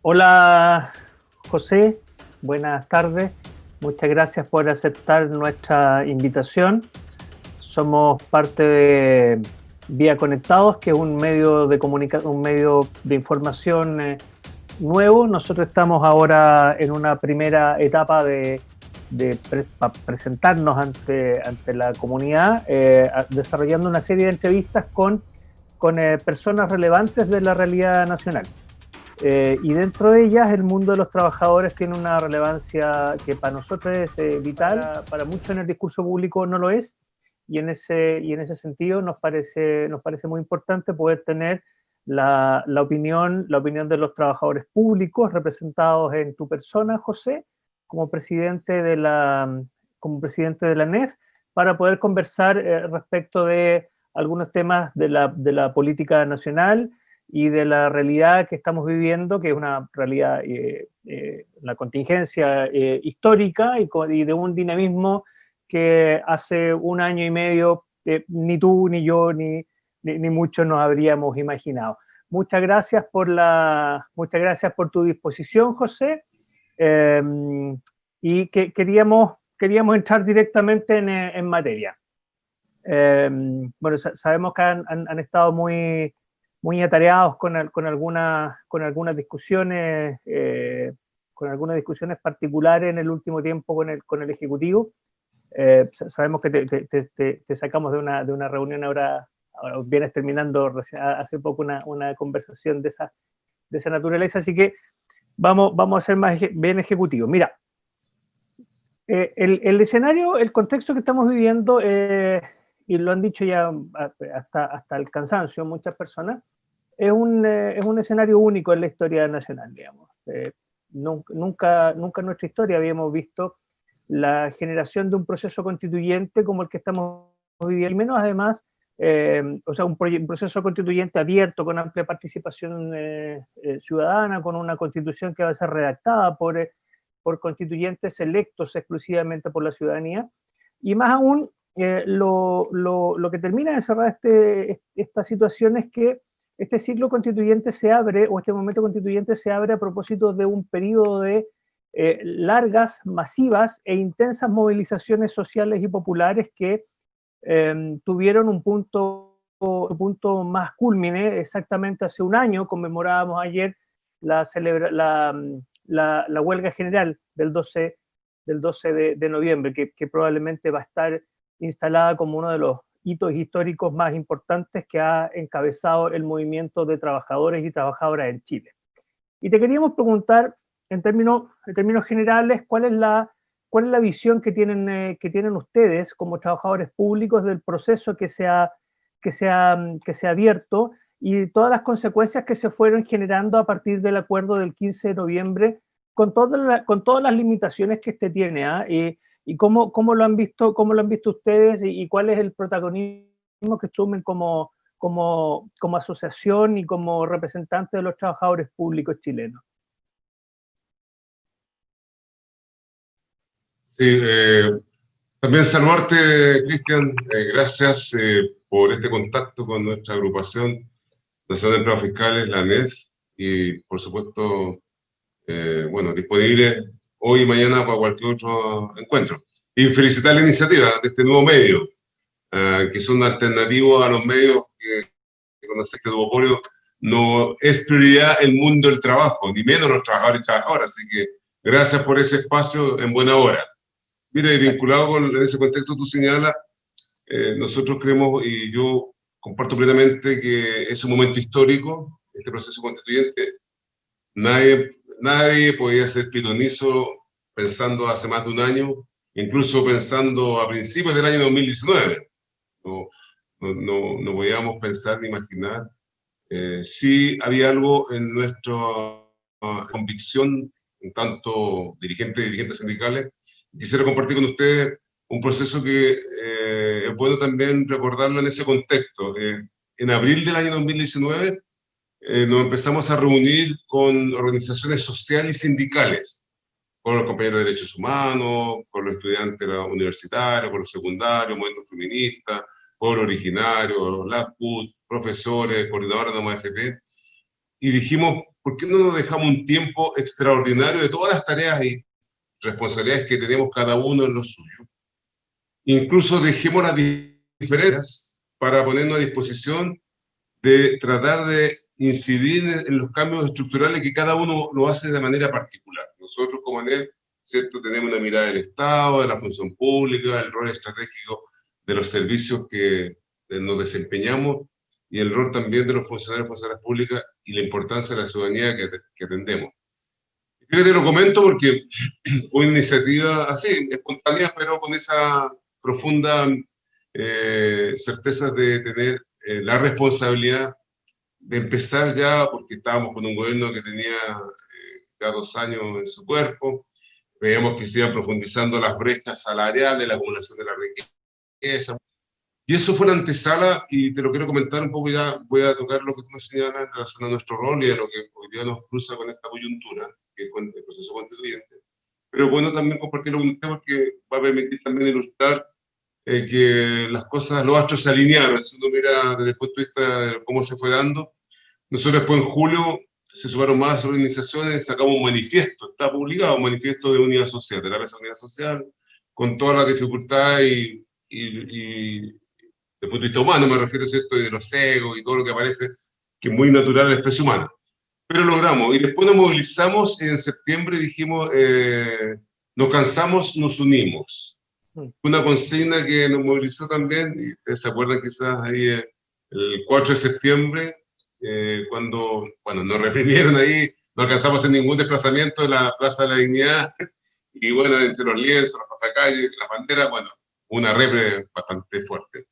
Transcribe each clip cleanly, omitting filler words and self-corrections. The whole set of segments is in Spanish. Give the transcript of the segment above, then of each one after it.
Hola José, buenas tardes. Muchas gracias por aceptar nuestra invitación. Somos parte de Vía Conectados, que es un medio de un medio de información nuevo. Nosotros estamos ahora en una primera etapa de presentarnos ante la comunidad, desarrollando una serie de entrevistas con personas relevantes de la realidad nacional. Y dentro de ellas el mundo de los trabajadores tiene una relevancia que para nosotros es vital, para muchos en el discurso público no lo es, y en ese sentido nos parece muy importante poder tener la opinión de los trabajadores públicos representados en tu persona, José, como presidente de la ANEF, para poder conversar respecto de algunos temas de la política nacional y de la realidad que estamos viviendo, que es una realidad, la contingencia histórica y de un dinamismo que hace un año y medio ni tú, ni yo, ni muchos nos habríamos imaginado. Muchas gracias muchas gracias por tu disposición, José. Y que queríamos entrar directamente en materia. Bueno, sabemos que han estado muy atareados con algunas discusiones, particulares en el último tiempo con el Ejecutivo. Sabemos que te sacamos de una reunión ahora vienes terminando hace poco una conversación de esa naturaleza, así que vamos a ser más bien ejecutivos. Mira, el escenario, el contexto que estamos viviendo, y lo han dicho ya hasta el cansancio muchas personas, es un escenario único en la historia nacional, digamos. Nunca en nuestra historia habíamos visto la generación de un proceso constituyente como el que estamos viviendo, y menos además, o sea, un proceso constituyente abierto, con amplia participación ciudadana, con una constitución que va a ser redactada por constituyentes electos exclusivamente por la ciudadanía, y más aún, lo que termina de encerrar esta situación es que este ciclo constituyente se abre, o este momento constituyente se abre a propósito de un periodo de largas, masivas e intensas movilizaciones sociales y populares que tuvieron un punto más cúlmine. Exactamente hace un año conmemorábamos ayer la huelga general del 12 de noviembre, que probablemente va a estar instalada como uno de los hitos históricos más importantes que ha encabezado el movimiento de trabajadores y trabajadoras en Chile. Y te queríamos preguntar, en términos generales, ¿cuál es la visión que tienen ustedes como trabajadores públicos del proceso que se ha abierto y todas las consecuencias que se fueron generando a partir del acuerdo del 15 de noviembre, con todas las limitaciones que este tiene, y cómo lo han visto ustedes, y cuál es el protagonismo que asumen como asociación y como representante de los trabajadores públicos chilenos? Sí, también saludarte, Cristian. Gracias por este contacto con nuestra agrupación nacional de empleados fiscales, la ANEF, y por supuesto, bueno, disponible hoy y mañana para cualquier otro encuentro. Y felicitar la iniciativa de este nuevo medio, que son alternativos a los medios que conocen este duopolio. No es prioridad el mundo del trabajo, ni menos los trabajadores y trabajadoras, así que gracias por ese espacio en buena hora. Mira, y vinculado en ese contexto tú señalas, nosotros creemos, y yo comparto plenamente, que es un momento histórico, este proceso constituyente. Nadie podía ser pitonizo pensando hace más de un año, incluso pensando a principios del año 2019. No podíamos pensar ni imaginar. Sí había algo en nuestra convicción, en tanto dirigentes y dirigentes sindicales. Quisiera compartir con ustedes un proceso que es bueno también recordarlo en ese contexto. En abril del año 2019 nos empezamos a reunir con organizaciones sociales y sindicales, con los compañeros de derechos humanos, con los estudiantes universitarios, con los secundarios, movimientos feministas, pueblo originario, la CUT, profesores, coordinadores de la AFP, y dijimos, ¿por qué no nos dejamos un tiempo extraordinario de todas las tareas y responsabilidades que tenemos cada uno en lo suyo? Incluso dejemos las diferencias para ponernos a disposición de tratar de incidir en los cambios estructurales que cada uno lo hace de manera particular. Nosotros como ANEF, ¿cierto?, tenemos una mirada del Estado, de la función pública, el rol estratégico de los servicios que nos desempeñamos y el rol también de los funcionarios y funcionarias públicas y la importancia de la ciudadanía que atendemos. Creo que te lo comento porque fue una iniciativa así, espontánea, pero con esa profunda certeza de tener la responsabilidad de empezar ya, porque estábamos con un gobierno que tenía ya 2 años en su cuerpo, veíamos que se iban profundizando las brechas salariales, la acumulación de la riqueza, y eso fue la antesala, y te lo quiero comentar un poco, ya voy a tocar lo que tú me señalas en relación a nuestro rol y a lo que hoy día nos cruza con esta coyuntura, que es el proceso constituyente. Pero bueno, también compartirlo con ustedes porque va a permitir también ilustrar que las cosas, los astros se alinearon. Si uno mira desde el punto de vista de cómo se fue dando, nosotros después en julio se sumaron más organizaciones, sacamos un manifiesto, está publicado, un manifiesto de unidad social, de la mesa de unidad social, con todas las dificultades y desde el punto de vista humano, me refiero, ¿cierto?, de los egos y todo lo que aparece, que es muy natural en la especie humana. Pero logramos, y después nos movilizamos en septiembre y dijimos, nos cansamos, nos unimos. Una consigna que nos movilizó también, y ustedes se acuerdan quizás ahí el 4 de septiembre, cuando nos reprimieron ahí, no alcanzamos a hacer ningún desplazamiento de la Plaza de la Dignidad, y bueno, entre los lienzos, los pasacalles, las banderas, bueno, una repre bastante fuerte.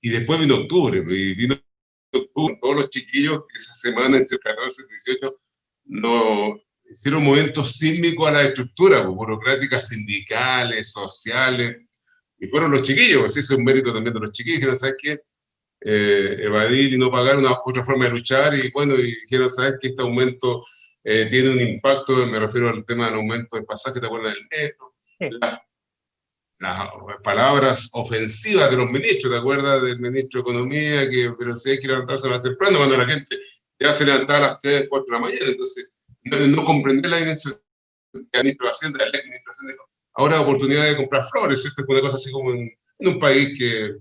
Y después vino octubre, y vino octubre, todos los chiquillos que esa semana, entre el 14 y el 18, nos hicieron movimientos sísmicos a las estructuras burocráticas, sindicales, sociales, y fueron los chiquillos, ese es un mérito también de los chiquillos, que no sabes qué, evadir y no pagar otra forma de luchar, y bueno, y dijeron, sabes que este aumento tiene un impacto, me refiero al tema del aumento del pasaje, ¿te acuerdas del metro? Sí. Las palabras ofensivas de los ministros, ¿te acuerdas del ministro de Economía? Pero si hay que levantarse más temprano, cuando la gente ya se levantaba a las 3, 4 de la mañana, entonces no comprender la dimensión que el ministro de Hacienda, el ministro de Hacienda, ahora oportunidad de comprar flores, ¿cierto? Una cosa así como en un país que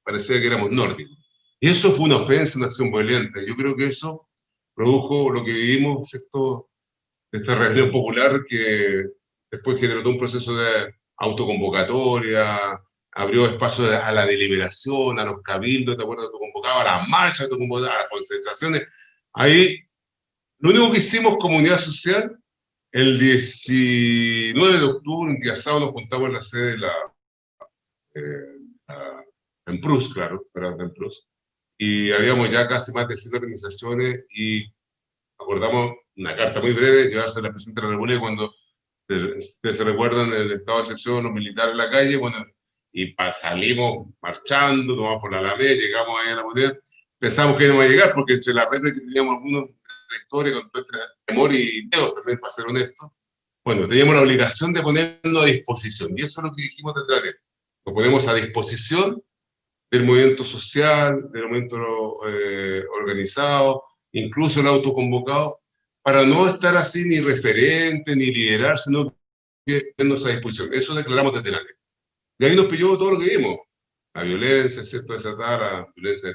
parecía que éramos nórdicos. Y eso fue una ofensa, una acción violenta. Yo creo que eso produjo lo que vivimos, ¿cierto?, de esta reunión popular que después generó todo un proceso de autoconvocatoria, abrió espacio a la deliberación, a los cabildos, ¿te acuerdas? Autoconvocaba, a las marchas, autoconvocaba, a las concentraciones. Ahí, lo único que hicimos como unidad social, el 19 de octubre, un día sábado, nos juntamos en la sede de en Prus, claro, en Prus, y habíamos ya casi más de 100 organizaciones y acordamos una carta muy breve, llevarse a la presidenta de la República cuando ustedes se recuerdan el estado de excepción, los militares en la calle, bueno, y salimos marchando, tomamos por la Alameda, llegamos ahí a la moneda, pensamos que íbamos a llegar, porque entre la red que teníamos algunos lectores con todo este temor y miedo, también para ser honestos, bueno, teníamos la obligación de ponernos a disposición, y eso es lo que dijimos desde la red. Nos ponemos a disposición del movimiento social, del movimiento organizado, incluso el autoconvocado, para no estar así ni referente, ni liderar, sino que ponernos a disposición. Eso declaramos desde la red. De ahí nos pilló todo lo que vimos. La violencia, ¿cierto?, desatada, la violencia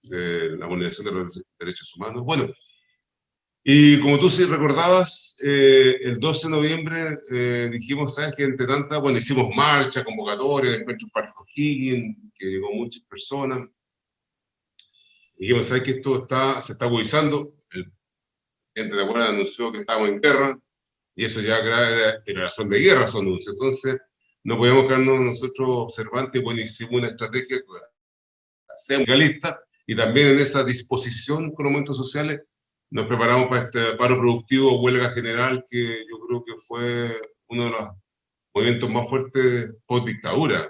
de la vulneración de los derechos humanos. Bueno, y como tú sí recordabas, el 12 de noviembre dijimos, ¿sabes qué? Entre tantas, bueno, hicimos marcha, convocatoria, encuentro en Parque O'Higgins, que llegó muchas personas. Dijimos, ¿sabes qué? Esto se está agudizando. El presidente de Abuela anunció que estábamos en guerra, y eso ya era declaración de guerra, su anuncio. Entonces, no podíamos quedarnos nosotros observantes, bueno, hicimos una estrategia, seamos realistas, y también en esa disposición con los movimientos sociales, nos preparamos para este paro productivo, huelga general, que yo creo que fue uno de los movimientos más fuertes post-dictadura.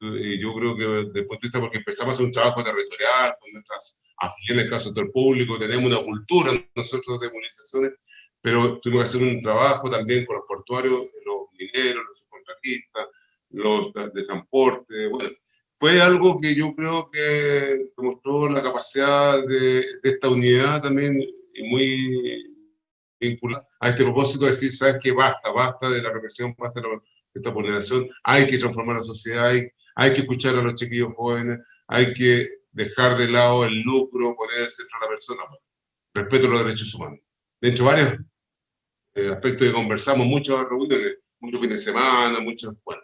Y yo creo que desde el punto de vista, porque empezamos a hacer un trabajo territorial, con nuestras afiliaciones, en el caso del público, tenemos una cultura nosotros de movilizaciones, pero tuvimos que hacer un trabajo también con los portuarios, los mineros, los subcontratistas, los de transporte, bueno. Fue algo que yo creo que demostró la capacidad de esta unidad también y muy vinculada a este propósito de decir, ¿sabes qué? Basta de la represión, basta de esta vulneración, hay que transformar la sociedad, hay que escuchar a los chiquillos jóvenes, hay que dejar de lado el lucro, poner en el centro a la persona, respeto a los derechos humanos. De hecho, varios aspectos que conversamos, muchas reuniones, muchos fines de semana, muchos, bueno.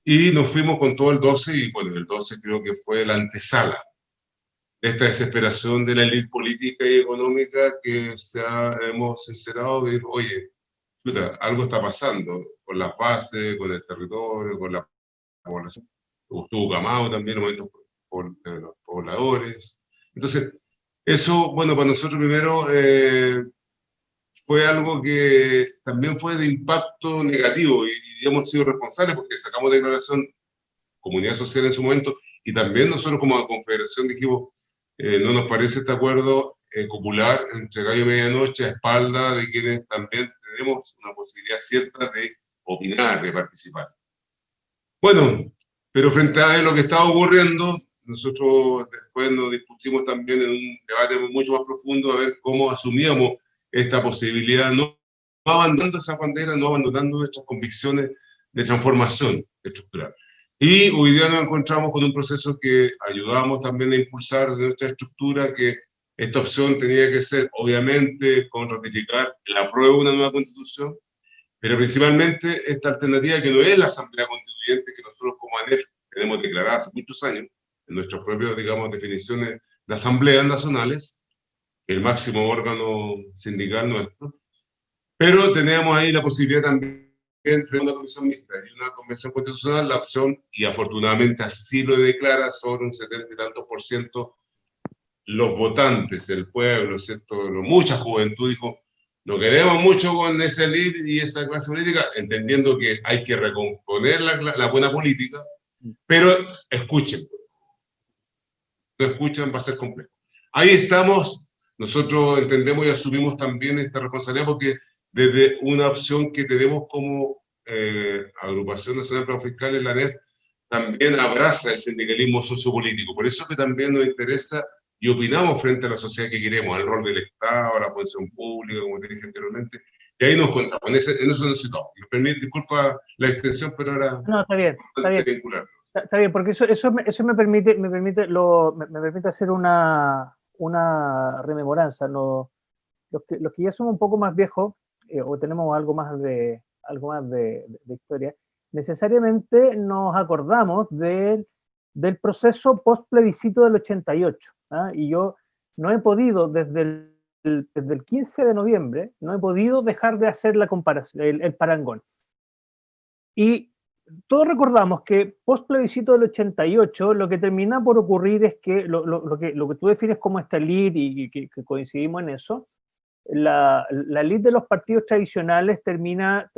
Y nos fuimos con todo el 12, y bueno, el 12 creo que fue la antesala de esta desesperación de la élite política y económica que hemos sincerado de, oye, chuta, algo está pasando con las bases, con el territorio, con la población. Estuvo Camado también, en momentos de los pobladores. Entonces, eso, bueno, para nosotros primero fue algo que también fue de impacto negativo y hemos sido responsables porque sacamos declaración comunidad social en su momento y también nosotros como confederación dijimos no nos parece este acuerdo popular entre gallo y medianoche a espalda de quienes también tenemos una posibilidad cierta de opinar, de participar. Bueno, pero frente a lo que estaba ocurriendo, nosotros después nos dispusimos también en un debate mucho más profundo a ver cómo asumíamos esta posibilidad, no abandonando esa bandera, no abandonando nuestras convicciones de transformación estructural. Y hoy día nos encontramos con un proceso que ayudamos también a impulsar de nuestra estructura, que esta opción tenía que ser, obviamente, con ratificar el apruebo de una nueva constitución, pero principalmente esta alternativa que no es la Asamblea Constituyente, que nosotros como ANEF tenemos declarada hace muchos años, en nuestras propias, digamos, definiciones de asambleas nacionales, el máximo órgano sindical nuestro, pero tenemos ahí la posibilidad también entre una comisión mixta y una convención constitucional, la opción, y afortunadamente así lo declara, sobre un 70 y tantos % los votantes, el pueblo, ¿cierto? Mucha juventud dijo, no queremos mucho con esa élite y esa clase política, entendiendo que hay que recomponer la buena política, pero escuchen, no escuchan, va a ser complejo. Ahí estamos, nosotros entendemos y asumimos también esta responsabilidad porque desde una opción que tenemos como Agrupación Nacional de Pruebas Fiscales, la ANEF, también abraza el sindicalismo sociopolítico. Por eso que también nos interesa y opinamos frente a la sociedad que queremos, al rol del Estado, a la función pública, como te dije anteriormente, y ahí nos contamos, en eso nos citamos. Me permite, disculpa la extensión, pero ahora no, está bien, está bien. Está bien, porque eso me permite hacer una rememoranza. Los que ya somos un poco más viejos, o tenemos algo más de historia, necesariamente nos acordamos del proceso post-plebiscito del 88. ¿Ah? Y yo no he podido, desde el 15 de noviembre, no he podido dejar de hacer la comparación, el parangón. Y todos recordamos que post-plebiscito del 88 lo que termina por ocurrir es que lo que tú defines como esta elite, y que coincidimos en eso, la elite de los partidos tradicionales termina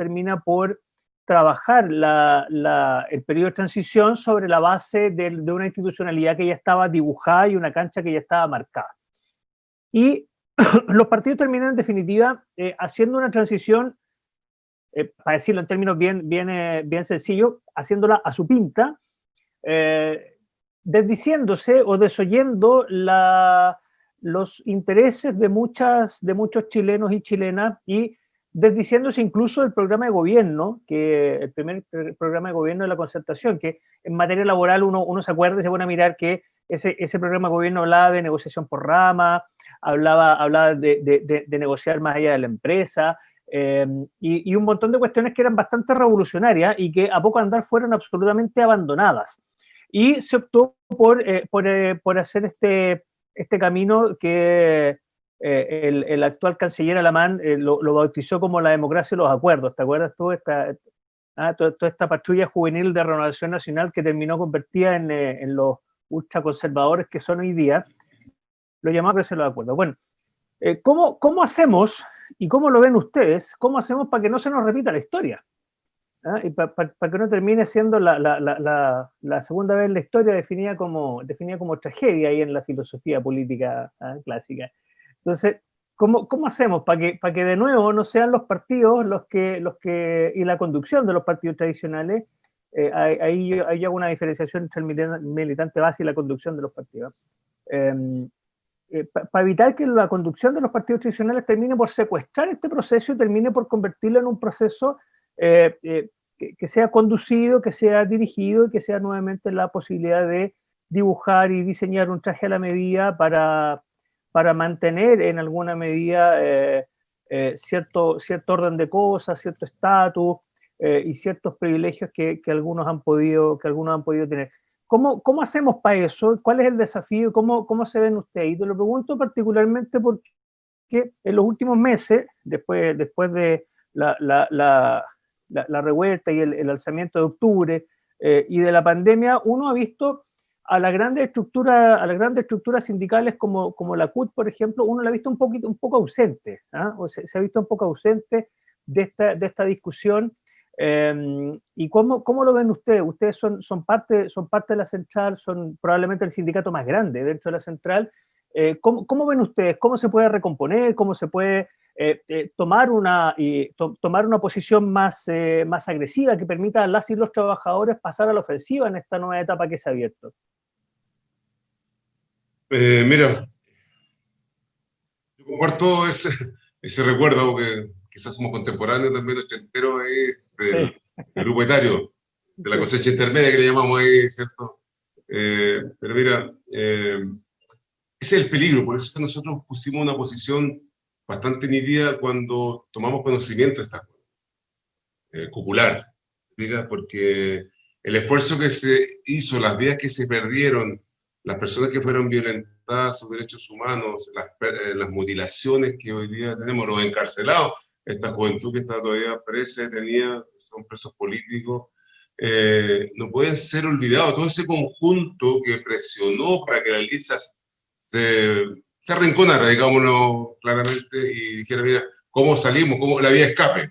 por trabajar el periodo de transición sobre la base de una institucionalidad que ya estaba dibujada y una cancha que ya estaba marcada. Y los partidos terminan en definitiva haciendo una transición, para decirlo en términos bien sencillos, haciéndola a su pinta, desdiciéndose o desoyendo los intereses de muchos chilenos y chilenas, y desdiciéndose incluso del programa de gobierno, que el primer programa de gobierno de la Concertación, que en materia laboral uno se acuerda y se pone a mirar que ese programa de gobierno hablaba de negociación por rama, hablaba de negociar más allá de la empresa, y un montón de cuestiones que eran bastante revolucionarias y que a poco andar fueron absolutamente abandonadas. Y se optó por hacer este camino que el actual canciller alemán lo bautizó como la democracia y los acuerdos. ¿Te acuerdas tú? Toda esta patrulla juvenil de renovación nacional que terminó convertida en los ultraconservadores que son hoy día, lo llamaba democracia y los acuerdos. Bueno, ¿cómo hacemos, y cómo lo ven ustedes, cómo hacemos para que no se nos repita la historia? Y para que no termine siendo la segunda vez en la historia definida como tragedia ahí en la filosofía política clásica. Entonces, ¿cómo hacemos para que de nuevo no sean los partidos y la conducción de los partidos tradicionales? Ahí hago una diferenciación entre el militante base y la conducción de los partidos. para evitar que la conducción de los partidos tradicionales termine por secuestrar este proceso y termine por convertirlo en un proceso que sea conducido, que sea dirigido y que sea nuevamente la posibilidad de dibujar y diseñar un traje a la medida para mantener en alguna medida cierto orden de cosas, cierto estatus y ciertos privilegios que algunos han podido tener. ¿Cómo hacemos para eso? ¿Cuál es el desafío? ¿Cómo se ven ustedes? Y te lo pregunto particularmente porque en los últimos meses, después de la revuelta y el alzamiento de octubre y de la pandemia, uno ha visto a las grandes estructuras sindicales como la CUT, por ejemplo, uno la ha visto un poco ausente, ¿eh? O se ha visto un poco ausente de esta discusión. ¿Y cómo lo ven ustedes? Ustedes son parte de la central, son probablemente el sindicato más grande dentro de la central. ¿Cómo ven ustedes? ¿Cómo se puede recomponer? ¿Cómo se puede tomar una posición más agresiva que permita a las y los trabajadores pasar a la ofensiva en esta nueva etapa que se ha abierto? Mira, yo comparto ese recuerdo, porque quizás somos contemporáneos también, ochenteros ahí, del grupo etario, de la cosecha intermedia que le llamamos ahí, ¿cierto? Pero mira, ese es el peligro, por eso es que nosotros pusimos una posición bastante nítida cuando tomamos conocimiento de esta popular, diga, porque el esfuerzo que se hizo, las vidas que se perdieron, las personas que fueron violentadas, sus derechos humanos, las mutilaciones que hoy día tenemos, los encarcelados, esta juventud que está todavía presa, detenida, son presos políticos, no pueden ser olvidados. Todo ese conjunto que presionó para que la lista se arrinconara, digámoslo claramente, y dijera, mira, ¿cómo salimos? ¿Cómo la vía escape?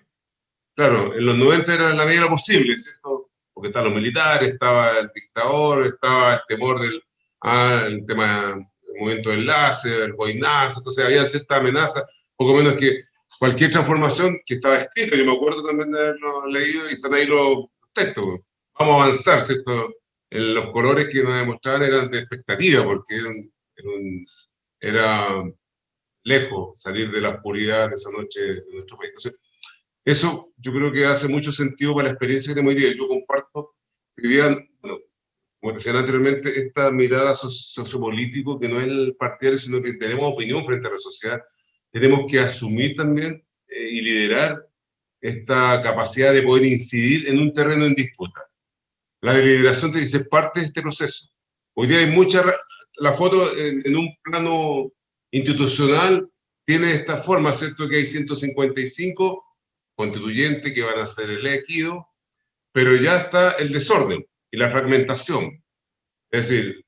Claro, en los 90 era la medida posible, ¿cierto? Porque estaban los militares, estaba el dictador, estaba el temor el tema del movimiento del láser, el boinazo, entonces había cierta amenaza, poco menos que cualquier transformación que estaba escrita. Yo me acuerdo también de haberlo leído y están ahí los textos. Vamos a avanzar, ¿cierto? En los colores que nos demostraban eran de expectativa, porque era lejos salir de la oscuridad de esa noche de nuestro país. Entonces, eso yo creo que hace mucho sentido para la experiencia que tenemos hoy día. Yo comparto que hoy día, bueno, como te decía anteriormente, esta mirada sociopolítico que no es el partidario, sino que tenemos opinión frente a la sociedad, tenemos que asumir también y liderar esta capacidad de poder incidir en un terreno en disputa. La deliberación tiene que ser parte de este proceso. Hoy día hay la foto en un plano institucional tiene esta forma, ¿cierto? Que hay 155 constituyentes que van a ser elegidos, pero ya está el desorden y la fragmentación. Es decir,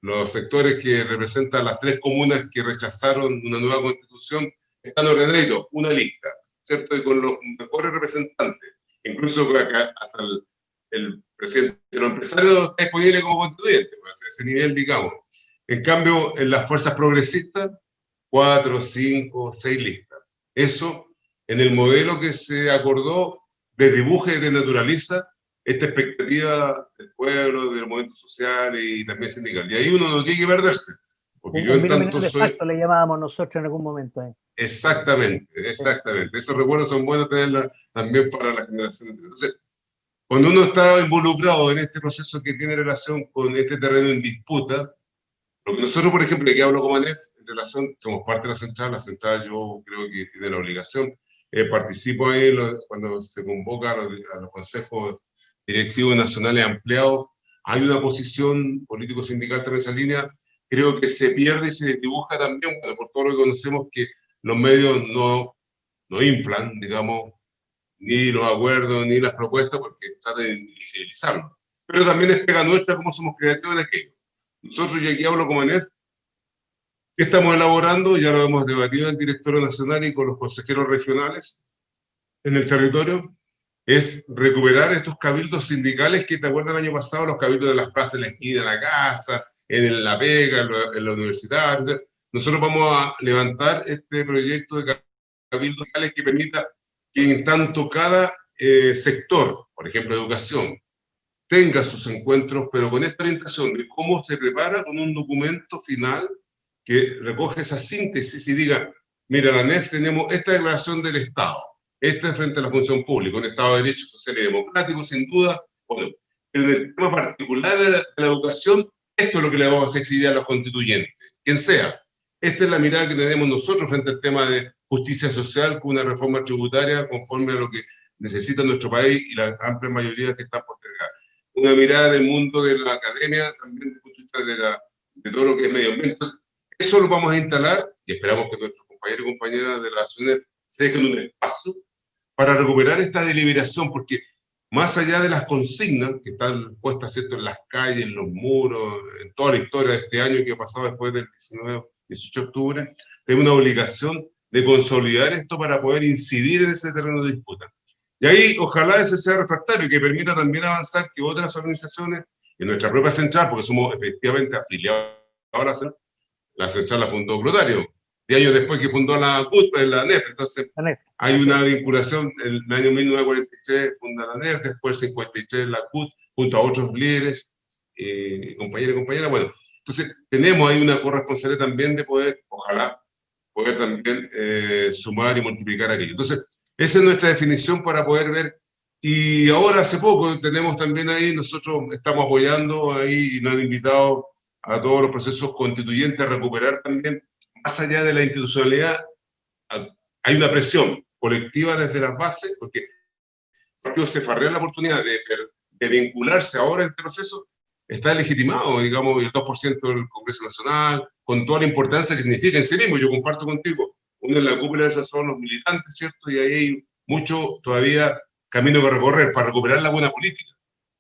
los sectores que representan las 3 comunas que rechazaron una nueva constitución están ordenaditos, una lista, ¿cierto? Y con los mejores representantes. Incluso acá hasta el presidente de los empresarios está disponible como constituyente, a ese nivel, digamos. En cambio, en las fuerzas progresistas, 4, 5, 6 listas. Eso, en el modelo que se acordó, desdibuja y desnaturaliza esta expectativa del pueblo, del movimiento social y también sindical. Y ahí uno no tiene que perderse. Porque yo en tanto de facto le llamábamos nosotros en algún momento. Exactamente. Esos recuerdos son buenos tenerlos también para la generación. Entonces, cuando uno está involucrado en este proceso que tiene relación con este terreno en disputa, lo que nosotros, por ejemplo, aquí hablo como ANEF, en relación, somos parte de la central yo creo que tiene la obligación, participo ahí cuando se convoca a los consejos directivos nacionales ampliados, hay una posición político-sindical también en esa línea, creo que se pierde y se desdibuja también, por todo lo que conocemos que los medios no inflan, digamos, ni los acuerdos, ni las propuestas, porque tratan de invisibilizarlo. Pero también es pega nuestra como somos creativos de aquello. Nosotros, y aquí hablo como ANEF, que estamos elaborando, ya lo hemos debatido en el directorio nacional y con los consejeros regionales en el territorio, es recuperar estos cabildos sindicales que te acuerdas el año pasado, los cabildos de las plazas en la esquina de la casa, en la pega, en la universidad. Nosotros vamos a levantar este proyecto de cabildos sindicales que permita que en tanto cada sector, por ejemplo educación, tenga sus encuentros, pero con esta orientación de cómo se prepara con un documento final que recoge esa síntesis y diga, mira, la ANEF tenemos esta declaración del Estado, esta es frente a la función pública, un Estado de Derecho Social y Democrático, sin duda, bueno, pero en el tema particular de la educación, esto es lo que le vamos a exigir a los constituyentes, quien sea. Esta es la mirada que tenemos nosotros frente al tema de justicia social con una reforma tributaria conforme a lo que necesita nuestro país y la amplia mayoría que están postergadas. Una mirada del mundo de la academia, también desde el punto de vista de todo lo que es medio ambiente. Entonces, eso lo vamos a instalar y esperamos que nuestros compañeros y compañeras de la SUNED se dejen un espacio para recuperar esta deliberación, porque más allá de las consignas que están puestas, ¿cierto?, en las calles, en los muros, en toda la historia de este año que ha pasado después del 18 de octubre, tenemos una obligación de consolidar esto para poder incidir en ese terreno de disputa. Y ahí ojalá ese sea refractario y que permita también avanzar que otras organizaciones, en nuestra propia central, porque somos efectivamente afiliados a la central la fundó Glotario, 10 años después que fundó la CUT, la ANEF, entonces hay una vinculación, en el año 1943 funda la ANEF, después el 53 la CUT, junto a otros líderes, compañeros y compañeras, bueno, entonces tenemos ahí una corresponsabilidad también de poder, ojalá, poder también sumar y multiplicar aquello. Entonces, esa es nuestra definición para poder ver. Y ahora, hace poco, tenemos también ahí, nosotros estamos apoyando ahí y nos han invitado a todos los procesos constituyentes a recuperar también, más allá de la institucionalidad, hay una presión colectiva desde las bases, porque el partido se farrea la oportunidad de vincularse ahora en este proceso, está legitimado, digamos, el 2% del Congreso Nacional, con toda la importancia que significa en sí mismo. Yo comparto contigo, uno en la cúpula de esos son los militantes, ¿cierto? Y ahí hay mucho todavía camino que recorrer para recuperar la buena política.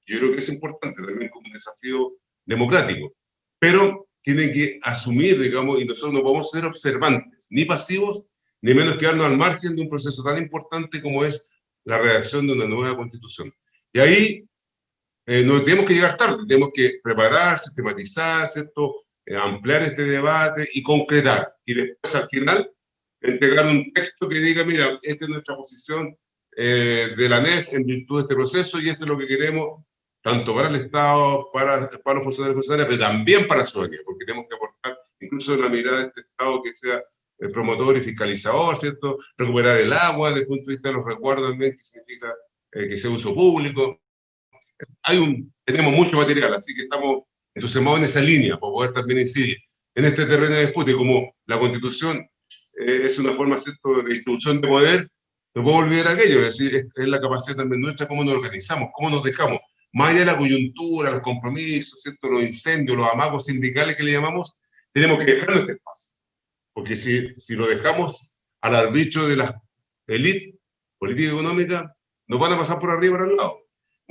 Yo creo que es importante también como un desafío democrático, pero tienen que asumir, digamos, y nosotros no podemos ser observantes, ni pasivos, ni menos quedarnos al margen de un proceso tan importante como es la redacción de una nueva constitución. Y ahí no tenemos que llegar tarde, tenemos que preparar, sistematizar, ¿cierto? Ampliar este debate y concretar. Y después, al final, entregar un texto que diga, mira, esta es nuestra posición de la ANEF en virtud de este proceso y esto es lo que queremos, tanto para el Estado, para los funcionarios y funcionarias, pero también para la ciudadanía, porque tenemos que aportar incluso una mirada de este Estado que sea promotor y fiscalizador, ¿cierto? Recuperar el agua desde el punto de vista de los resguardos también, que significa que sea uso público. Tenemos mucho material, así que estamos entusiasmados en esa línea para poder también incidir en este terreno de disputa. Y como la Constitución es una forma, ¿cierto?, de distribución de poder, no puedo olvidar aquello, es decir, es la capacidad también nuestra, cómo nos organizamos, cómo nos dejamos, más allá de la coyuntura, los compromisos, ¿cierto?, los incendios, los amagos sindicales que le llamamos, tenemos que dejar este espacio. Porque si lo dejamos al arbitrio de la élite política y económica, nos van a pasar por arriba para el lado.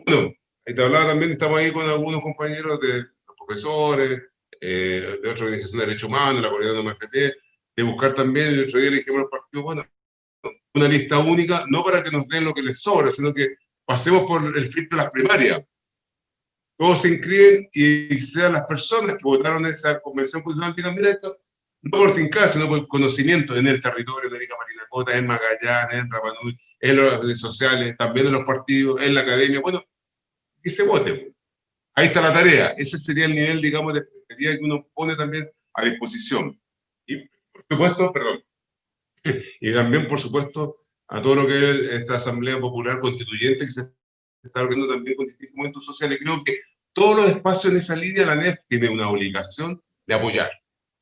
Bueno, ahí te hablaba también, estamos ahí con algunos compañeros de los profesores, de otras organizaciones de derechos humanos, la coordinadora de MFP, de buscar también, el otro día le dijimos a los partidos, bueno, una lista única, no para que nos den lo que les sobra, sino que pasemos por el filtro de las primarias. Todos se inscriben y sean las personas que votaron esa convención constitucional, digan, mira esto, no por tincar, sino por conocimiento en el territorio de Arica Parinacota, en Magallanes, en Rapa Nui, en las redes sociales, también en los partidos, en la academia, bueno, que se vote. Ahí está la tarea. Ese sería el nivel, digamos, de expectativa que uno pone también a disposición. Y, por supuesto, perdón, y también, por supuesto, a todo lo que es esta Asamblea Popular Constituyente que se está abriendo también con distintos movimientos sociales. Creo que todos los espacios en esa línea, la ANEF tiene una obligación de apoyar.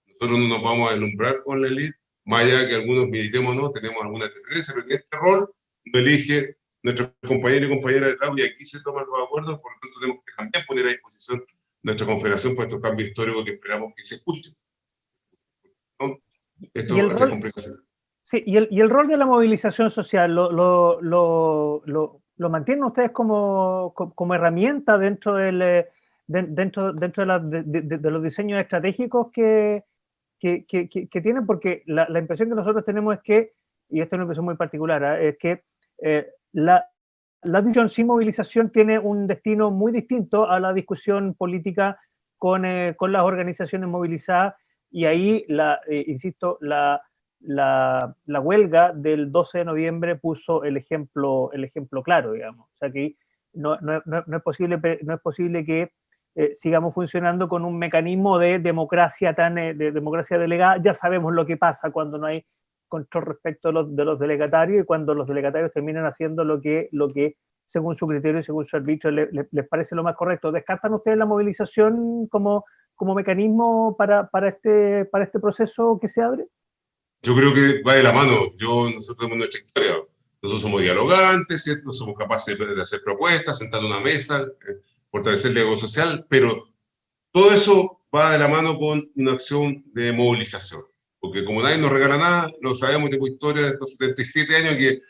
Nosotros no nos vamos a deslumbrar con la élite, más allá de que algunos militemos o no, tenemos alguna tendencia, pero en este rol lo elige nuestros compañeros y compañeras de trabajo y aquí se toman los acuerdos, por lo tanto tenemos que también poner a disposición nuestra confederación para estos cambios históricos que esperamos que se escuchen. ¿No? Esto es otra complicación. Sí, y el rol de la movilización social, ¿lo mantienen ustedes como herramienta dentro de los diseños estratégicos que tienen? Porque la impresión que nosotros tenemos es que, y esta es una impresión muy particular, es que la discusión sin movilización tiene un destino muy distinto a la discusión política con las organizaciones movilizadas, y ahí, insisto, la huelga del 12 de noviembre puso el ejemplo claro, digamos. O sea que no es posible que sigamos funcionando con un mecanismo de democracia de democracia delegada. Ya sabemos lo que pasa cuando no hay control respecto de los delegatarios y cuando los delegatarios terminan haciendo lo que según su criterio y según su arbitrio les parece lo más correcto. ¿Descartan ustedes la movilización como mecanismo para este proceso que se abre? Yo creo que va de la mano. Nosotros tenemos nuestra historia. Nosotros somos dialogantes, ¿cierto? Somos capaces de hacer propuestas, sentar en una mesa, fortalecer el diálogo social, pero todo eso va de la mano con una acción de movilización. Porque como nadie nos regala nada, lo sabemos, tengo historia de estos 77 años que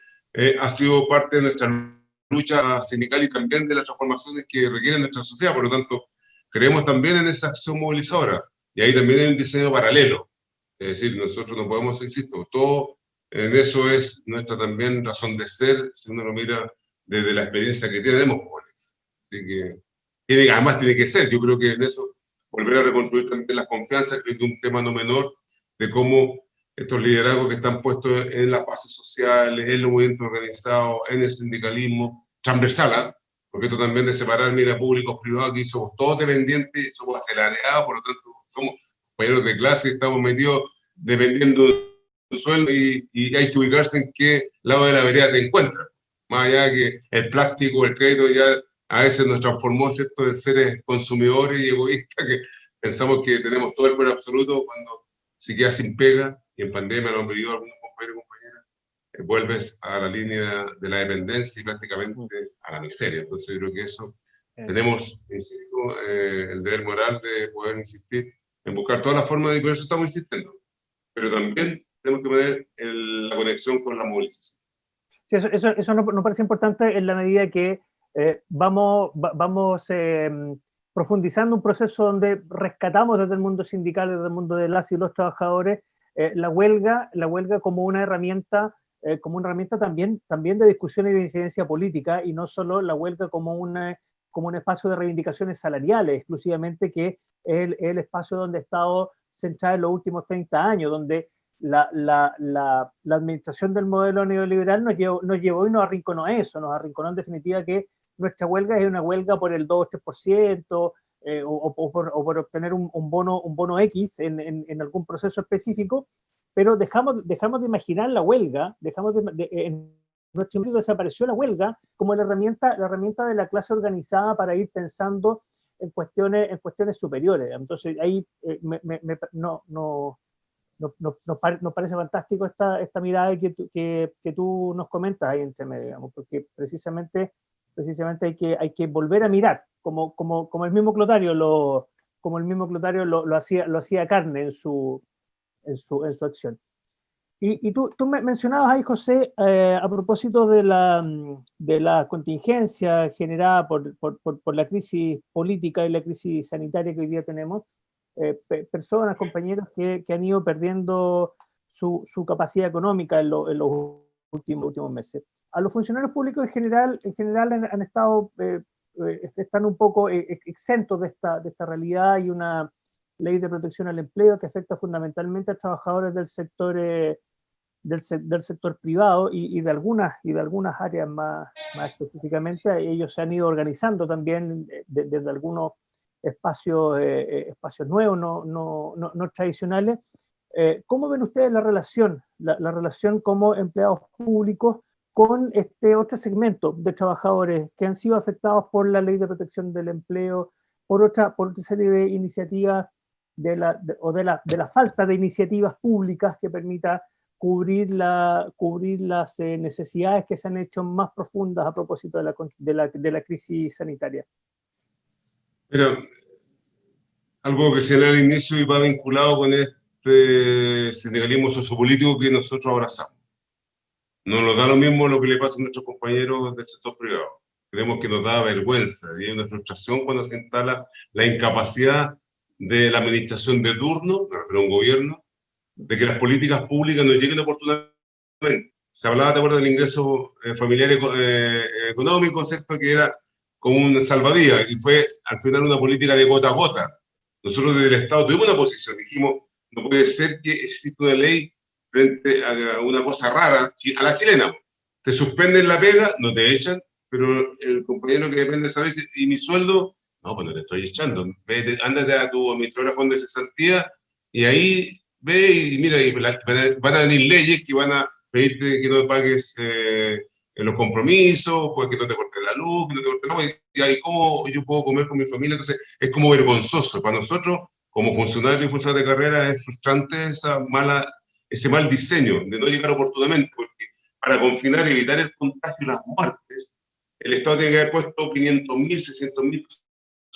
ha sido parte de nuestra lucha sindical y también de las transformaciones que requiere nuestra sociedad. Por lo tanto, creemos también en esa acción movilizadora. Y ahí también hay un diseño paralelo. Es decir, nosotros no podemos, insisto, todo en eso es nuestra también razón de ser, si uno lo mira desde la experiencia que tenemos. Así que además tiene que ser, yo creo que en eso volver a reconstruir también las confianzas, creo que es un tema no menor de cómo estos liderazgos que están puestos en las bases sociales, en los movimientos organizados, en el sindicalismo, transversal, porque esto también de separar, mira, públicos, privados, aquí somos todos dependientes, somos acelerados, por lo tanto somos compañeros de clase, estamos metidos dependiendo del sueldo y hay que ubicarse en qué lado de la vereda te encuentras. Más allá que el plástico, el crédito ya a veces nos transformó, ¿cierto?, en seres consumidores y egoístas que pensamos que tenemos todo el poder absoluto cuando se queda sin pega, y en pandemia lo han vivido algunos compañeros y compañeras, vuelves a la línea de la dependencia y prácticamente a la miseria. Entonces yo creo que eso tenemos, insisto, el deber moral de poder insistir en buscar todas las formas, y por eso estamos insistiendo. Pero también tenemos que poner la conexión con la movilización. Sí, eso nos parece importante en la medida que vamos profundizando un proceso donde rescatamos desde el mundo sindical, desde el mundo de las y los trabajadores, la huelga como una herramienta también de discusión y de incidencia política, y no solo la huelga como un espacio de reivindicaciones salariales exclusivamente, que es el espacio donde ha estado centrada en los últimos 30 años, donde la administración del modelo neoliberal nos llevó y nos arrinconó a eso, nos arrinconó en definitiva que nuestra huelga es una huelga por el 2 o 3%, o por obtener un bono X en algún proceso específico, pero dejamos de imaginar la huelga, en nuestro mundo desapareció la huelga como la herramienta de la clase organizada para ir pensando en cuestiones superiores. Entonces ahí nos parece fantástico esta mirada que tú nos comentas ahí entre medio, digamos, porque precisamente hay que volver a mirar, como el mismo Clotario lo hacía carne en su acción. Y tú mencionabas ahí, José, a propósito de la contingencia generada por la crisis política y la crisis sanitaria que hoy día tenemos, personas, compañeros que han ido perdiendo su capacidad económica en los últimos meses. A los funcionarios públicos en general han estado, están un poco exentos de esta realidad. Hay una ley de protección al empleo que afecta fundamentalmente a trabajadores del sector privado y de algunas áreas más específicamente. Ellos se han ido organizando también desde algunos espacios nuevos, no tradicionales. ¿Cómo ven ustedes la relación como empleados públicos con este otro segmento de trabajadores que han sido afectados por la ley de protección del empleo, por otra serie de iniciativas de la falta de iniciativas públicas que permita cubrir las necesidades que se han hecho más profundas a propósito de la crisis sanitaria? Mira, algo que señalé al inicio y va vinculado con este sindicalismo sociopolítico que nosotros abrazamos. No nos da lo mismo lo que le pasa a nuestros compañeros del sector privado. Creemos que nos da vergüenza y hay una frustración cuando se instala la incapacidad de la administración de turno, me refiero a un gobierno, de que las políticas públicas no lleguen oportunamente. Se hablaba, ¿te acuerdas?, del ingreso familiar económico, ¿cierto?, que era como un salvavidas, y fue al final una política de gota a gota. Nosotros desde el Estado tuvimos una posición, dijimos, no puede ser que exista una ley frente a una cosa rara, a la chilena. Te suspenden la pega, no te echan, pero el compañero que depende de saber, y mi sueldo No, pues no te estoy echando. Ve, ándate a tu administradora de fondo de cesantía y ahí ve y mira, van a venir leyes que van a pedirte que no pagues los compromisos, pues que no te corten la luz, que no te corten el agua, y ahí cómo yo puedo comer con mi familia. Entonces es como vergonzoso. Para nosotros, como funcionarios y funcionarios de carrera, es frustrante ese mal diseño de no llegar oportunamente, porque para confinar y evitar el contagio y las muertes, el Estado tiene que haber puesto 500.000, 600.000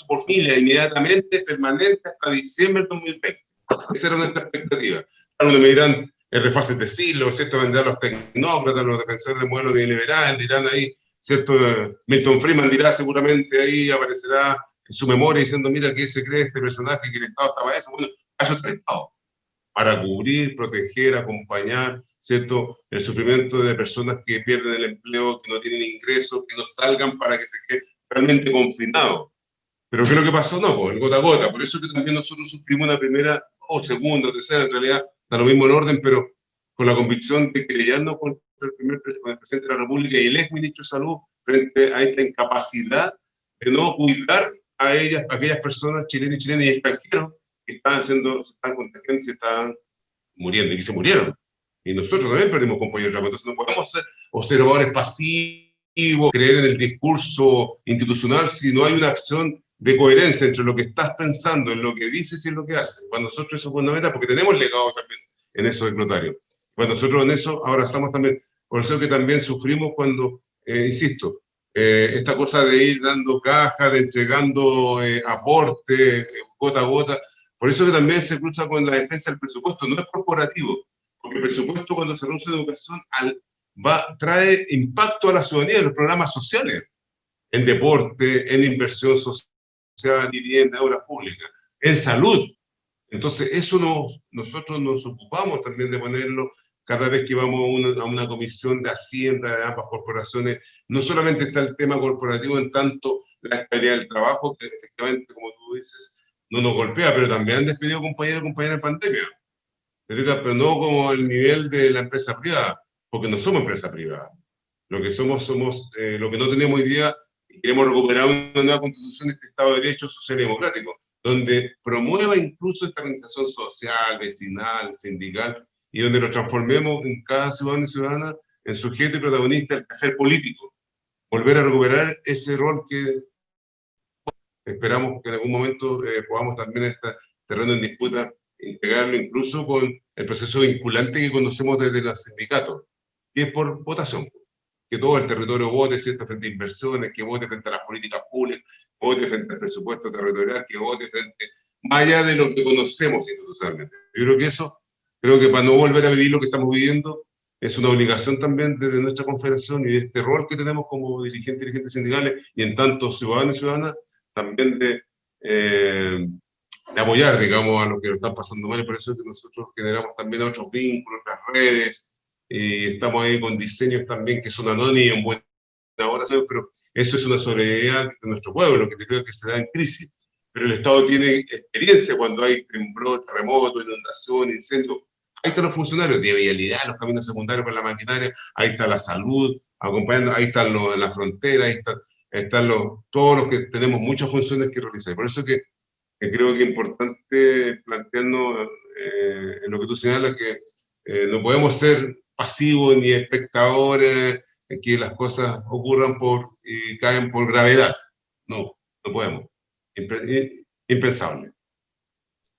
por familia inmediatamente, permanente, hasta diciembre del 2020. Esa era nuestra expectativa. Algunos me dirán, es refácil decirlo, ¿cierto? Vendrán los tecnócratas, los defensores de modelos neoliberales, dirán ahí, ¿cierto? Milton Friedman dirá seguramente ahí, aparecerá en su memoria diciendo, mira, ¿qué se cree este personaje? Que el Estado estaba eso. Bueno, eso está el Estado. Para cubrir, proteger, acompañar, ¿cierto? El sufrimiento de personas que pierden el empleo, que no tienen ingresos, que no salgan para que se queden realmente confinados. Pero ¿qué es lo que pasó? No, pues el gota a gota. Por eso que también nosotros sufrimos una primera o segunda o tercera, en realidad está lo mismo en orden, pero con la convicción de querellarnos con el presidente de la República y el ex ministro de Salud frente a esta incapacidad de no cuidar a aquellas personas chilenas y chilenas y extranjeros que se están contagiando, se están muriendo y que se murieron. Y nosotros también perdimos compañeros de trabajo. Entonces no podemos ser observadores pasivos, creer en el discurso institucional si no hay una acción de coherencia entre lo que estás pensando, en lo que dices y en lo que haces. Para nosotros eso es fundamental porque tenemos legado también en eso de Clotario. Para nosotros en eso abrazamos también. Por eso que también sufrimos cuando, insisto, esta cosa de ir dando cajas, de entregando aporte, gota a gota. Por eso que también se cruza con la defensa del presupuesto. No es corporativo, porque el presupuesto cuando se reduce en educación trae impacto a la ciudadanía en los programas sociales, en deporte, en inversión social, vivienda, obras públicas, en salud. Entonces, eso nosotros nos ocupamos también de ponerlo cada vez que vamos a una comisión de Hacienda de ambas corporaciones. No solamente está el tema corporativo en tanto la estabilidad del trabajo, que efectivamente, como tú dices, no nos golpea, pero también han despedido compañeros y compañeras en pandemia. Pero no como el nivel de la empresa privada, porque no somos empresa privada. Lo que somos lo que no tenemos hoy día, y queremos recuperar una nueva constitución de este Estado de Derecho social y democrático, donde promueva incluso esta organización social, vecinal, sindical, y donde lo transformemos en cada ciudadano y ciudadana en sujeto y protagonista del quehacer político. Volver a recuperar ese rol que esperamos que en algún momento podamos también este terreno en disputa integrarlo incluso con el proceso vinculante que conocemos desde los sindicatos, que es por votación. Que todo el territorio vote, ¿cierto?, frente a inversiones, que vote frente a las políticas públicas, vote frente al presupuesto territorial, que vote frente, más allá de lo que conocemos institucionalmente. Yo creo que para no volver a vivir lo que estamos viviendo, es una obligación también desde nuestra confederación y de este rol que tenemos como dirigentes sindicales y en tanto ciudadanos y ciudadanas, también de apoyar, digamos, a los que lo están pasando mal, y por eso es que nosotros generamos también otros vínculos, otras redes, y estamos ahí con diseños también que son anónimos en buena hora, pero eso es una solidaridad de nuestro pueblo, que creo que se da en crisis. Pero el Estado tiene experiencia cuando hay temblor, terremoto, inundación, incendio. Ahí están los funcionarios de vialidad, los caminos secundarios con la maquinaria, ahí está la salud, acompañando, ahí están en la frontera, ahí están todos los que tenemos muchas funciones que realizar. Por eso que creo que es importante plantearnos en lo que tú señalas, que no podemos ser pasivos ni espectadores, que las cosas ocurran y caen por gravedad. No, no podemos. Impensable.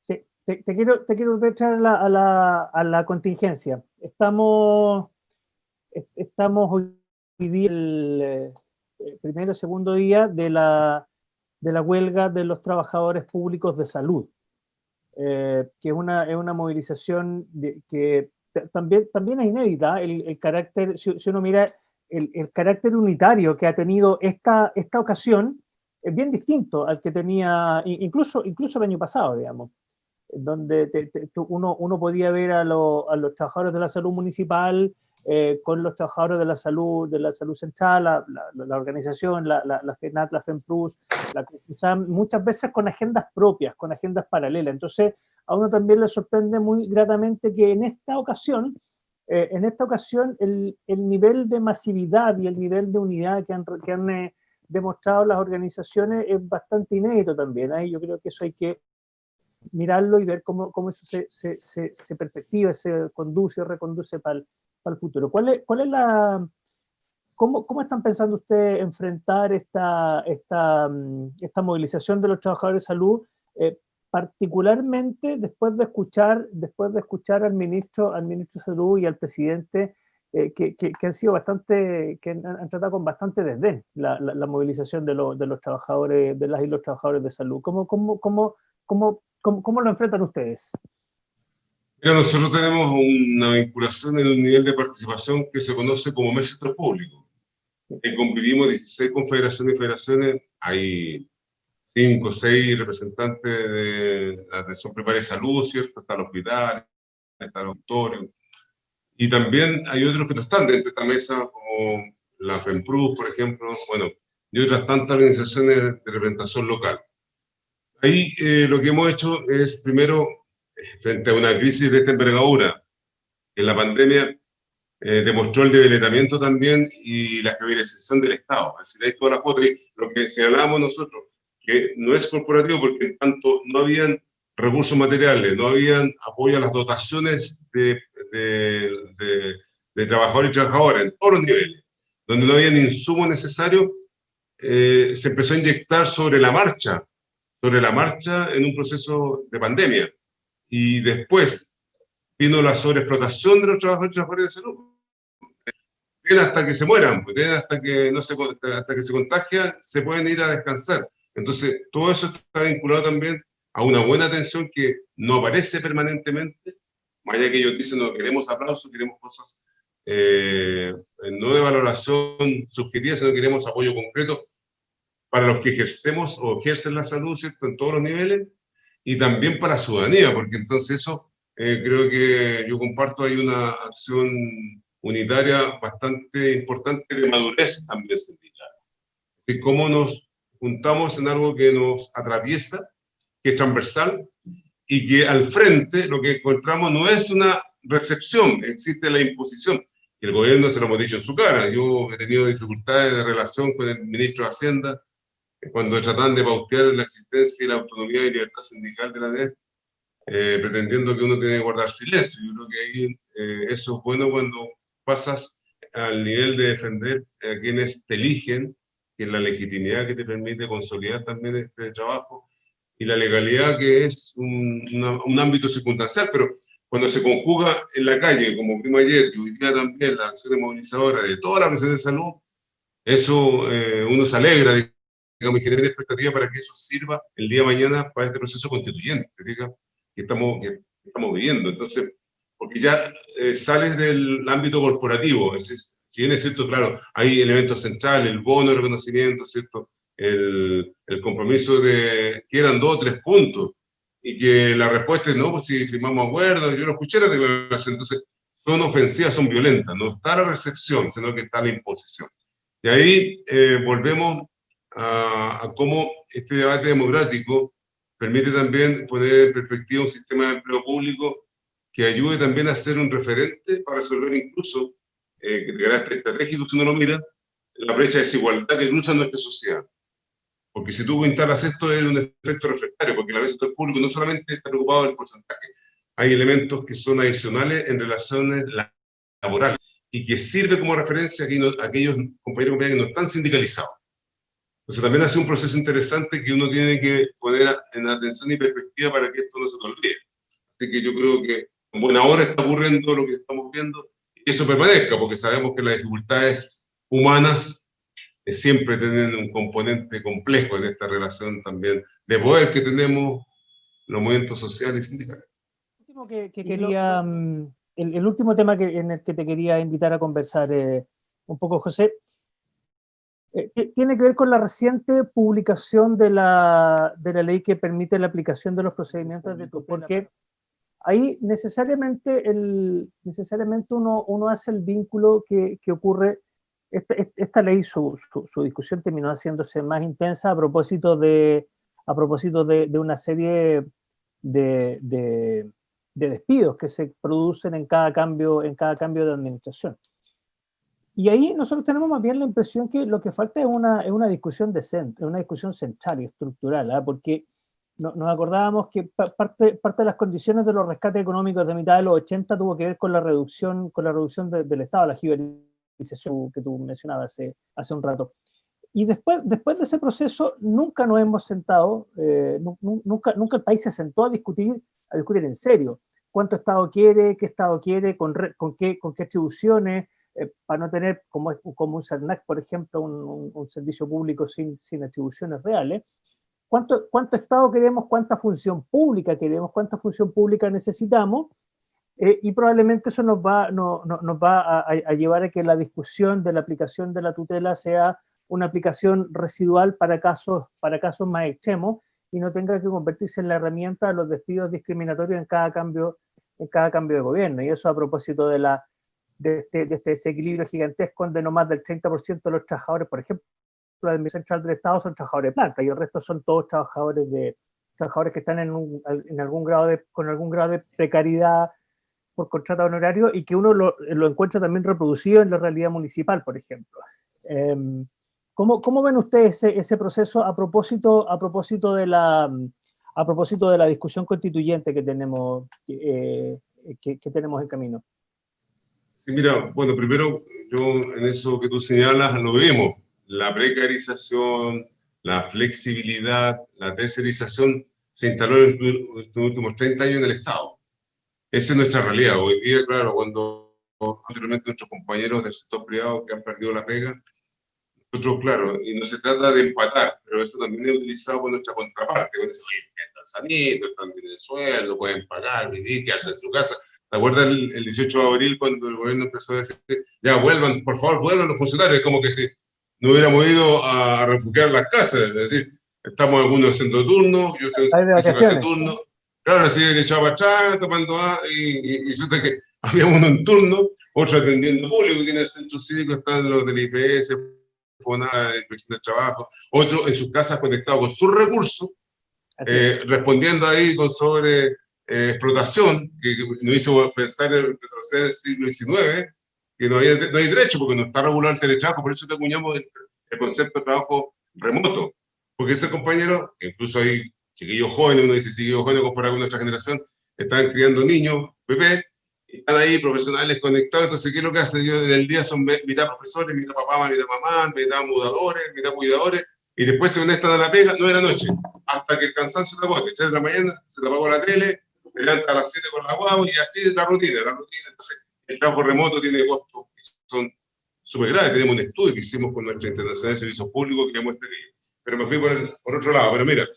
Sí, te quiero echar a la contingencia. Estamos hoy día el primero o segundo día de la huelga de los trabajadores públicos de salud, que es una movilización que también es inédita. El carácter, si uno mira el carácter unitario que ha tenido esta ocasión, es bien distinto al que tenía incluso el año pasado, digamos, donde uno podía ver a los trabajadores de la salud municipal con los trabajadores de la salud central, la organización, la FENAT, la FEMPRUS, muchas veces con agendas propias, con agendas paralelas. Entonces, a uno también le sorprende muy gratamente que en esta ocasión el nivel de masividad y el nivel de unidad que han demostrado las organizaciones es bastante inédito también. Yo creo que eso hay que mirarlo y ver cómo eso se perspectiva, se conduce, reconduce para el futuro. ¿Cuál es cómo están pensando ustedes enfrentar esta movilización de los trabajadores de salud, particularmente después de escuchar al ministro de Salud y al presidente, que han sido que han tratado con bastante desdén la movilización de los trabajadores, de las y los trabajadores de salud? ¿Cómo lo enfrentan ustedes? Mira, nosotros tenemos una vinculación en un nivel de participación que se conoce como mes sector público. Convivimos 16 confederaciones y federaciones, hay 5 o 6 representantes de la atención primaria de salud, ¿cierto? Está el hospital, está el auditorio, y también hay otros que no están dentro de esta mesa, como la FEMPRUS, por ejemplo, bueno, y otras tantas organizaciones de representación local. Ahí lo que hemos hecho es, primero, frente a una crisis de esta envergadura, en la pandemia demostró el debilitamiento también y la privatización del Estado. Así veis toda la foto y lo que señalábamos nosotros, que no es corporativo porque en tanto no habían recursos materiales, no habían apoyo a las dotaciones de trabajadores y trabajadoras en todos los niveles, donde no habían insumos necesarios, se empezó a inyectar sobre la marcha en un proceso de pandemia. Y después vino la sobreexplotación de los trabajadores y trabajadoras de salud. Hasta que se mueran, hasta que, no se, hasta que se contagia, se pueden ir a descansar. Entonces, todo eso está vinculado también a una buena atención que no aparece permanentemente, más allá que ellos dicen, no queremos aplausos, queremos cosas no de valoración subjetiva, sino queremos apoyo concreto para los que ejercemos o ejercen la salud, ¿cierto?, en todos los niveles, y también para la ciudadanía, porque entonces eso, creo que yo comparto, hay una acción unitaria bastante importante de madurez también sindical. De cómo nos juntamos en algo que nos atraviesa, que es transversal, y que al frente lo que encontramos no es una recepción, existe la imposición, que el gobierno se lo hemos dicho en su cara. Yo he tenido dificultades de relación con el ministro de Hacienda cuando tratan de pautear la existencia y la autonomía y libertad sindical de la ANEF, pretendiendo que uno tiene que guardar silencio. Yo creo que ahí eso es bueno cuando pasas al nivel de defender a quienes te eligen, que es la legitimidad que te permite consolidar también este trabajo, y la legalidad que es un ámbito circunstancial, pero cuando se conjuga en la calle, como vimos ayer, y hoy día también las acciones movilizadoras de todas las organizaciones de salud, eso uno se alegra, digamos, y genera expectativa para que eso sirva el día de mañana para este proceso constituyente, que estamos viviendo. Entonces, porque ya sales del ámbito corporativo, si bien es cierto, claro, hay elementos centrales, el bono de reconocimiento, ¿cierto?, el compromiso de que eran 2 o 3 puntos, y que la respuesta es no, pues si firmamos acuerdos, yo lo escuché la declaración, entonces son ofensivas, son violentas, no está la recepción, sino que está la imposición. Y ahí volvemos a cómo este debate democrático permite también poner en perspectiva un sistema de empleo público que ayude también a ser un referente para resolver incluso, de carácter estratégico, si uno lo mira, la brecha de desigualdad que cruza nuestra sociedad. Porque si tú instalas esto es un efecto refractario, porque la vez sector público no solamente está preocupado del porcentaje, hay elementos que son adicionales en relaciones laborales y que sirve como referencia a aquellos compañeros y compañeras que no están sindicalizados. Entonces también hace un proceso interesante que uno tiene que poner en atención y perspectiva para que esto no se te olvide. Así que yo creo que en buena hora está ocurriendo lo que estamos viendo y eso permanezca, porque sabemos que las dificultades humanas siempre tienen un componente complejo en esta relación también de poder que tenemos los movimientos sociales y sindicales. El último tema en el que te quería invitar a conversar un poco, José, tiene que ver con la reciente publicación de la ley que permite la aplicación de los procedimientos de tutela, porque ahí necesariamente uno hace el vínculo que ocurre. Esta ley, su discusión terminó haciéndose más intensa a propósito de una serie de despidos que se producen en cada cambio de administración. Y ahí nosotros tenemos más bien la impresión que lo que falta es una discusión decente, una discusión central y estructural, ¿eh? Porque nos acordábamos que parte de las condiciones de los rescates económicos de mitad de los 80 tuvo que ver con la reducción del Estado, la jibarización que tú mencionabas hace un rato. Y después de ese proceso nunca nos hemos sentado, nunca el país se sentó a discutir en serio cuánto Estado quiere, qué Estado quiere, con qué atribuciones, para no tener como un CERNAC, por ejemplo, un servicio público sin atribuciones reales. ¿Cuánto Estado queremos? ¿Cuánta función pública queremos? ¿Cuánta función pública necesitamos? Y probablemente eso nos va a llevar a que la discusión de la aplicación de la tutela sea una aplicación residual para casos más extremos y no tenga que convertirse en la herramienta de los despidos discriminatorios en cada cambio de gobierno. Y eso a propósito de este desequilibrio gigantesco donde no más del 30% de los trabajadores, por ejemplo, la Administración Central del Estado son trabajadores de planta y el resto son todos trabajadores que están con algún grado de precariedad por contrato honorario y que uno lo encuentra también reproducido en la realidad municipal, por ejemplo. ¿Cómo ven ustedes ese proceso a propósito de la discusión constituyente que tenemos en camino? Sí, mira, bueno, primero yo en eso que tú señalas lo vemos, la precarización, la flexibilidad, la tercerización se instaló en los últimos 30 años en el Estado. Esa es nuestra realidad. Hoy día, claro, cuando anteriormente nuestros compañeros del sector privado que han perdido la pega, nosotros, claro, y no se trata de empatar, pero eso también es utilizado por nuestra contraparte. Cuando dicen, oye, están sanitos, están en el sueldo, pueden pagar, vivir, quedarse en su casa. ¿Te acuerdas el 18 de abril cuando el gobierno empezó a decir, ya vuelvan, por favor, vuelvan los funcionarios? Como que si no hubiéramos ido a refugiar las casas. Es decir, estamos algunos haciendo turno, yo soy que hace turno. Claro, así de echado para atrás, tomando y resulta que había uno en turno, otro atendiendo público, que en el centro cívico están los del IPS, FONADA, de Inspección del Trabajo, otro en sus casas conectado con sus recursos, respondiendo ahí con sobre explotación, que nos hizo pensar en retroceder en el siglo XIX, que no hay derecho porque no está regulado el teletrabajo, por eso te acuñamos el concepto de trabajo remoto, porque ese compañero, que incluso hay chiquillos jóvenes, uno dice chiquillos jóvenes comparado con nuestra generación, están criando niños, bebés, y están ahí profesionales conectados. Entonces, ¿qué es lo que hacen? Ellos en el día son mitad profesores, mitad papá, mitad mamá, mitad mudadores, mitad cuidadores, y después se conectan a la pega 9 de la noche, hasta que el cansancio te agote. 3 de la mañana se te apagó la tele, te levanta a las 7 con la guagua, y así es la rutina. Entonces, el trabajo remoto tiene costos que son súper graves. Tenemos un estudio que hicimos con nuestra Internacional de Servicios Públicos que demuestra que... Pero me fui por otro lado. Pero mira,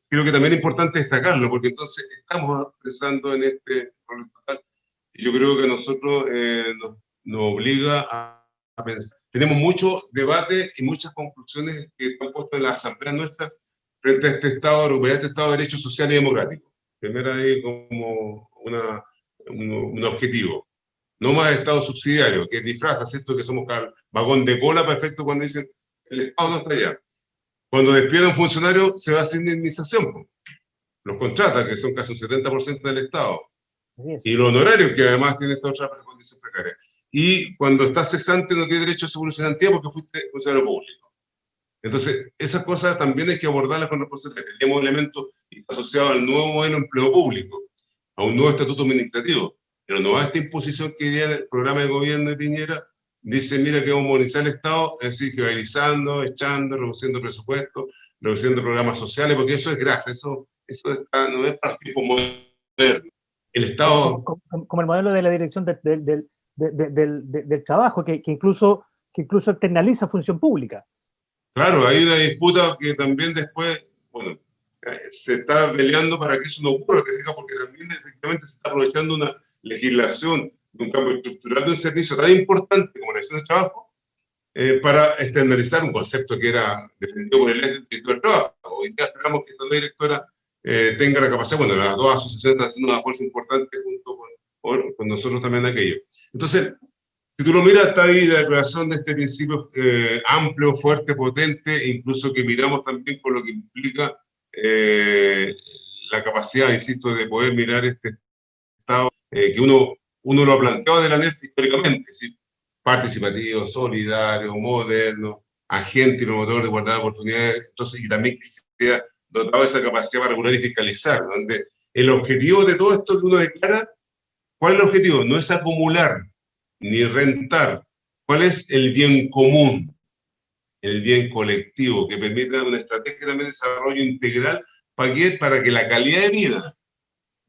creo que también es importante destacarlo, porque entonces estamos pensando en este rol estatal, y yo creo que a nosotros nos obliga a pensar. Tenemos mucho debate y muchas conclusiones que están puestas en la asamblea nuestra frente a este Estado europeo, a este Estado de Derecho Social y Democrático. Primero ahí como un objetivo. No más Estado subsidiario, que disfraza, ¿cierto? Que somos vagón de cola perfecto cuando dicen el Estado no está allá. Cuando despiden a un funcionario se va a hacer indemnización. Los contrata, que son casi un 70% del Estado. Y los honorarios, que además tiene esta otra condición precaria. Y cuando estás cesante no tienes derecho a seguro de cesantía porque fuiste funcionario público. Entonces, esas cosas también hay que abordarlas con responsabilidad. Tenemos elementos asociados al nuevo modelo de empleo público, a un nuevo estatuto administrativo. Pero no a esta imposición que ya el programa de gobierno de Piñera dice, mira que vamos a modernizar el Estado, es decir, que va echando, reduciendo presupuestos, reduciendo programas sociales, porque eso es grasa, eso no es para tipos modernos. El Estado... Como el modelo de la dirección del trabajo, que incluso externaliza función pública. Claro, hay una disputa que también después, bueno, se está peleando para que eso no ocurra, porque también efectivamente se está aprovechando una legislación de un cambio estructural de un servicio tan importante como la dirección de trabajo para externalizar un concepto que era defendido por el ex director del trabajo. Hoy día esperamos que esta nueva directora tenga la capacidad, bueno, las dos asociaciones están haciendo una fuerza importante junto con nosotros también aquello. Entonces, si tú lo miras, está ahí la declaración de este principio amplio, fuerte, potente, incluso que miramos también con lo que implica la capacidad, insisto, de poder mirar este Estado que uno lo ha planteado de la NEF históricamente. Es decir, participativo, solidario, moderno, agente y promotor de igualdad de oportunidades, entonces, y también que sea dotado de esa capacidad para regular y fiscalizar, donde el objetivo de todo esto que uno declara, ¿cuál es el objetivo? No es acumular ni rentar. ¿Cuál es el bien común? El bien colectivo, que permita una estrategia también de desarrollo integral para que la calidad de vida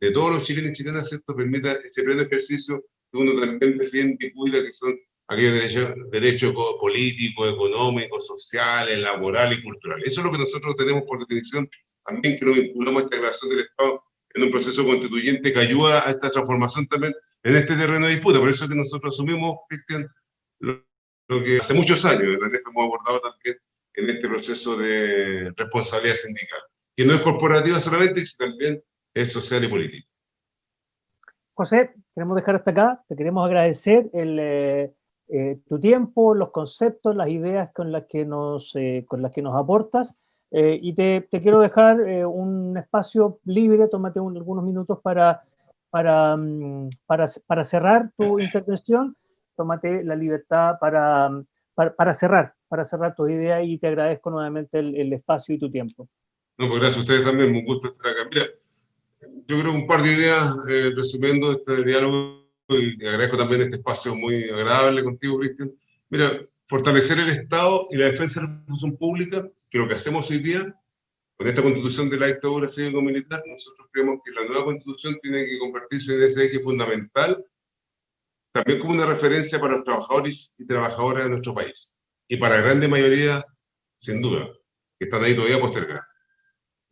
de todos los chilenos y chilenas, ¿cierto?, permita ese pleno ejercicio que uno también defiende y cuida, que son aquellos derechos políticos, económicos, sociales, laborales y culturales. Eso es lo que nosotros tenemos por definición también, que nos vinculamos a esta declaración del Estado en un proceso constituyente que ayuda a esta transformación también en este terreno de disputa. Por eso es que nosotros asumimos, Cristian, lo que hace muchos años en la NEF hemos abordado también en este proceso de responsabilidad sindical, que no es corporativa solamente, sino también es social y político. José, queremos dejar hasta acá. Te queremos agradecer tu tiempo, los conceptos, las ideas con las que nos aportas. Y te quiero dejar un espacio libre, tómate algunos minutos para cerrar tu intervención, tómate la libertad para cerrar tus ideas, y te agradezco nuevamente el espacio y tu tiempo. No, pues gracias a ustedes también, me gusta estar acá. Mira, yo creo un par de ideas resumiendo este diálogo, y agradezco también este espacio muy agradable contigo, Cristian. Mira, fortalecer el Estado y la defensa de la función pública, que es lo que hacemos hoy día, con esta constitución de la dictadura cívico-militar. Nosotros creemos que la nueva constitución tiene que convertirse en ese eje fundamental, también como una referencia para los trabajadores y trabajadoras de nuestro país, y para la grande mayoría, sin duda, que están ahí todavía postergadas.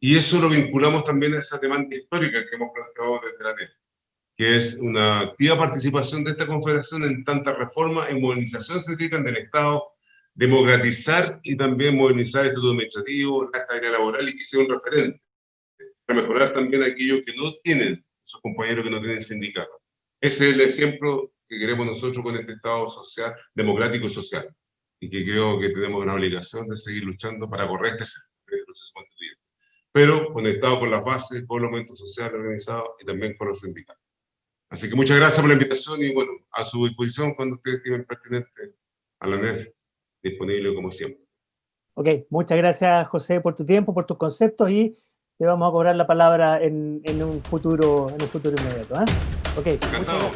Y eso lo vinculamos también a esa demanda histórica que hemos planteado desde la NEF, que es una activa participación de esta confederación en tantas reformas y movilizaciones que significan del Estado, democratizar y también modernizar el estatuto administrativo, la estabilidad laboral, y que sea un referente para mejorar también aquello que no tienen sus compañeros que no tienen sindicatos. Ese es el ejemplo que queremos nosotros con este Estado social, democrático y social, y que creo que tenemos una obligación de seguir luchando para correr este proceso constituyente, pero conectado con las bases, con los movimientos sociales organizados y también con los sindicatos. Así que muchas gracias por la invitación, y bueno, a su disposición cuando ustedes estimen pertinente, a la NEF, disponible como siempre. Ok, muchas gracias, José, por tu tiempo, por tus conceptos, y te vamos a cobrar la palabra en un futuro inmediato. Ok, encantado.